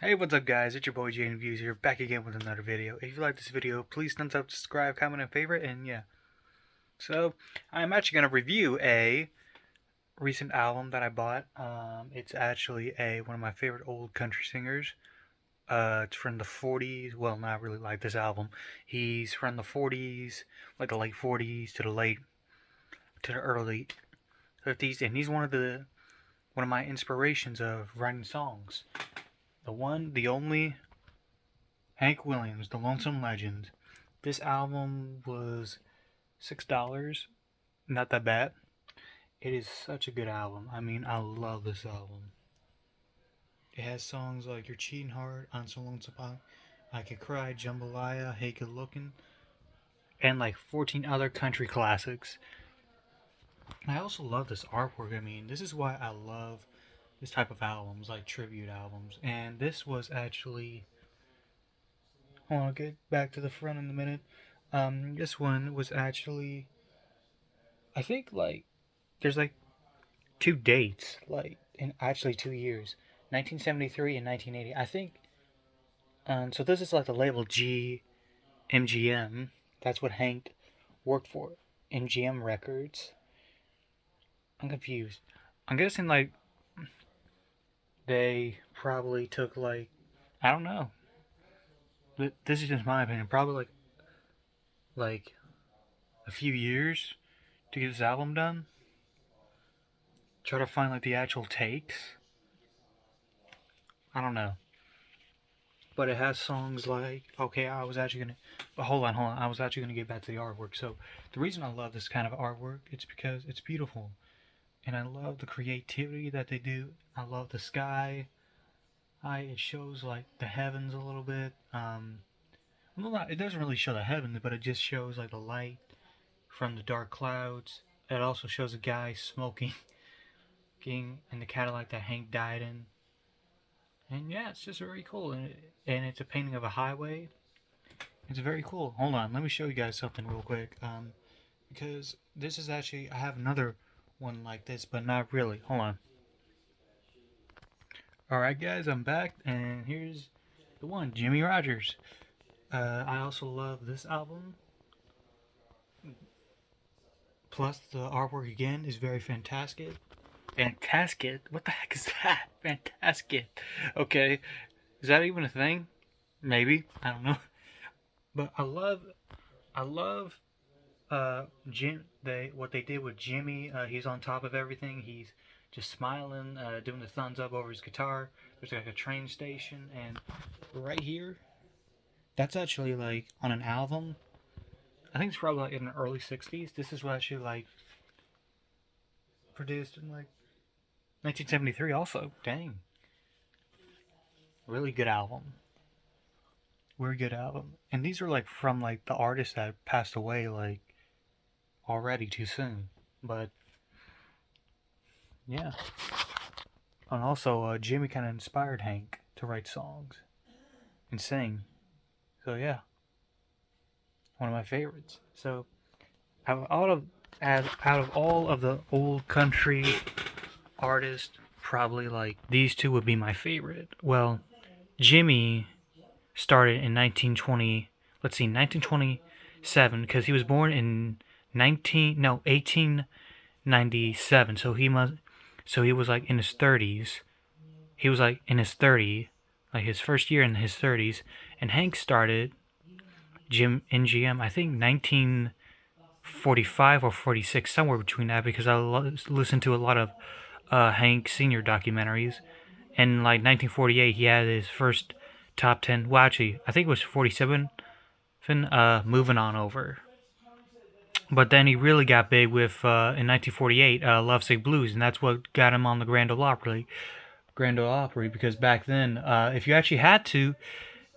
Hey, what's up guys, it's your boy Jane Views here, back again with another video. If you like this video, please thumbs up, subscribe, comment, and favorite, and yeah. So, I'm actually going to review a recent album that I bought. It's actually one of my favorite old country singers. It's from the 40s, well, not really like this album. He's from the 40s, like the late 40s to the early 50s, and he's one of my inspirations of writing songs. The only Hank Williams, The Lonesome Legend. This album was $6. Not that bad. It is such a good album. I mean, I love this album. It has songs like You're Cheating Hard, On So Lonesome I Could Cry, Jambalaya, Hey Good Looking, and like 14 other country classics. I also love this artwork. I mean, this is why I love this type of albums, like tribute albums. And this was actually. I'll get back to the front in a minute. This one was actually, I think like there's like two dates, like in actually 2 years, 1973 and 1980. I think. So this is like the label MGM. That's what Hank worked for. MGM Records. I'm confused. I'm guessing like they probably took like, I don't know. This is just my opinion. Probably like a few years to get this album done. Try to find like the actual takes. I don't know. But it has songs like, okay, I was actually gonna, but hold on, I was actually gonna get back to the artwork. So the reason I love this kind of artwork, it's because it's beautiful, and I love the creativity that they do. I love the sky. It shows like the heavens a little bit. Well, it doesn't really show the heavens, but it just shows like the light from the dark clouds. It also shows a guy smoking, in the Cadillac that Hank died in. And yeah, it's just very cool. And it's a painting of a highway. It's very cool. Hold on, let me show you guys something real quick. Because this is actually, I have another one like this, but not really. Hold on. Alright guys, I'm back, and here's the one, Jimmiy Rogers. I also love this album. Plus, the artwork again is very fantastic. Fantastic? What the heck is that? Fantastic. Okay, is that even a thing? Maybe, I don't know. But I love what they did with Jimmy. He's on top of everything. He's just smiling, doing the thumbs up over his guitar. There's like a train station, and right here, that's actually like on an album. I think it's probably like in the early '60s. This is what actually like produced in like 1973. Also, dang, really good album. Very good album. And these are like from like the artists that passed away like already too soon. But yeah. And also, Jimmy kind of inspired Hank to write songs and sing. So yeah, one of my favorites. So out of out of all of the old country artists, probably like these two would be my favorite. Well, Jimmy started in 1920. Let's see, 1927, because he was born in 1897. So he was like in his 30s. He was like in his 30s, like his first year in his 30s, and Hank started NGM, I think 1945 or 46, somewhere between that, because I listened to a lot of Hank Sr. documentaries. And like 1948, he had his first top 10. Well, actually, I think it was 47. Moving on over. But then he really got big with in 1948, Lovesick Blues, and that's what got him on the Grand Ole Opry. Because back then, if you actually had to,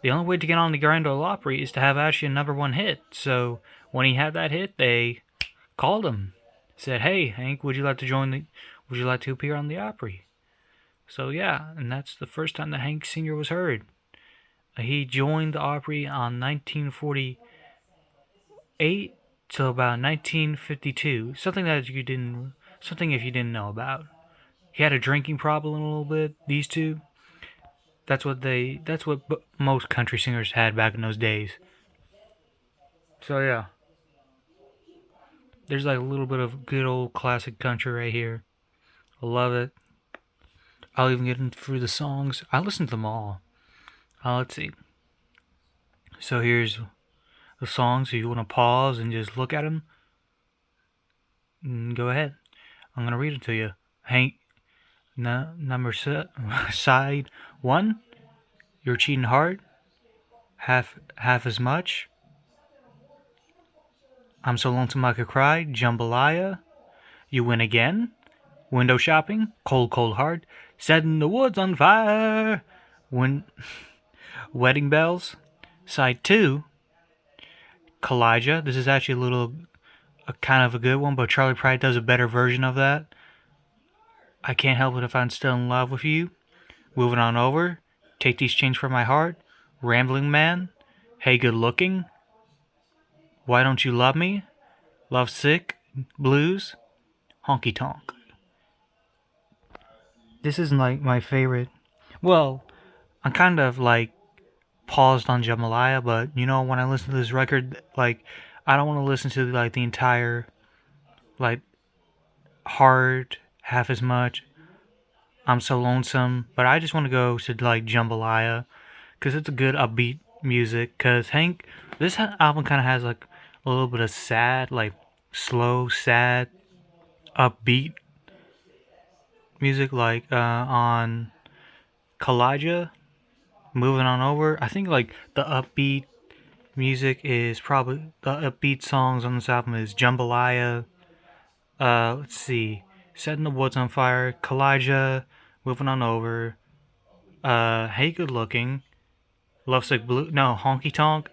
the only way to get on the Grand Ole Opry is to have actually a #1 hit. So when he had that hit, they called him, said, "Hey, Hank, would you like to appear on the Opry?" So yeah, and that's the first time that Hank Sr. was heard. He joined the Opry on 1948 till about 1952. Something if you didn't know about. He had a drinking problem a little bit. These two, That's what most country singers had back in those days. So yeah, there's like a little bit of good old classic country right here. I love it. I'll even get into through the songs. I listen to them all. Let's see. So here's the songs. If you want to pause and just look at them, go ahead. I'm gonna read it to you. Hank, number side 1. You're cheating hard. Half as much. I'm so lonesome I could cry. Jambalaya. You win again. Window shopping. Cold, cold hard. Setting the woods on fire. Wedding bells. Side 2. Kalijah. This is actually a kind of a good one, but Charlie Pride does a better version of that. I can't help it if I'm still in love with you. Moving on over. Take these chains from my heart. Rambling man. Hey, good looking. Why don't you love me? Love sick. Blues. Honky tonk. This isn't like my favorite. Well, I'm kind of like paused on Jambalaya, but you know, when I listen to this record, like I don't want to listen to like the entire like hard half as much. I'm so lonesome, but I just want to go to like Jambalaya because it's a good upbeat music. Because Hank, this album kind of has like a little bit of sad, like slow, sad, upbeat music, like on Kalijah. Moving on over, I think like the upbeat music is probably the upbeat songs on this album is Jambalaya. Let's see, Setting the Woods on Fire, Kalijah, Moving on Over. Hey Good Looking, Lovesick Blue. No, Honky Tonk.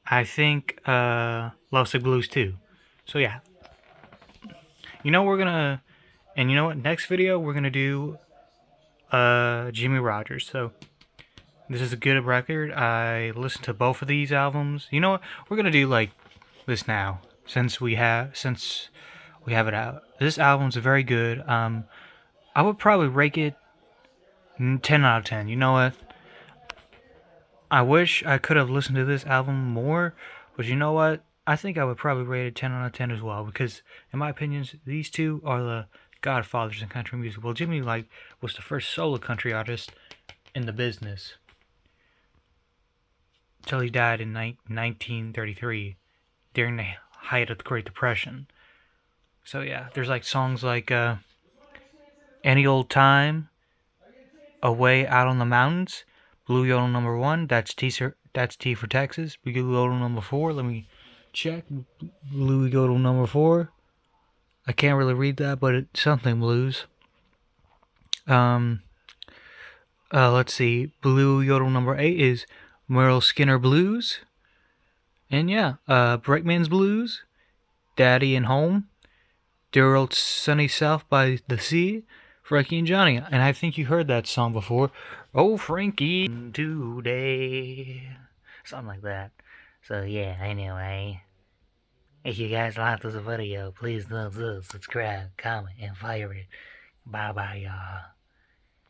I think Lovesick Blues too. So yeah, you know we're gonna, and you know what? Next video we're gonna do Jimmiy Rogers. So this is a good record. I listened to both of these albums. You know what? We're gonna do like this now since we have it out. This album's very good. I would probably rate it 10 out of 10. You know what? I wish I could have listened to this album more, but you know what? I think I would probably rate it 10 out of 10 as well because, in my opinions, these two are the godfathers in country music. Well, Jimmy was the first solo country artist in the business until he died in 1933 during the height of the Great Depression. So yeah, there's like songs like Any Old Time, Away Out on the Mountains, Blue Yodel number 1, that's T for Texas. Blue Yodel number 4, let me check. Blue Yodel number 4. I can't really read that, but it's something blues. Let's see. Blue Yodel number 8 is Merle Skinner Blues. And yeah, Brakeman's Blues, Daddy and Home, Dear Old Sunny South by the Sea, Frankie and Johnny. And I think you heard that song before. Oh, Frankie, today. Something like that. So yeah, anyway. If you guys like this video, please do subscribe, comment, and fire it. Bye bye, y'all.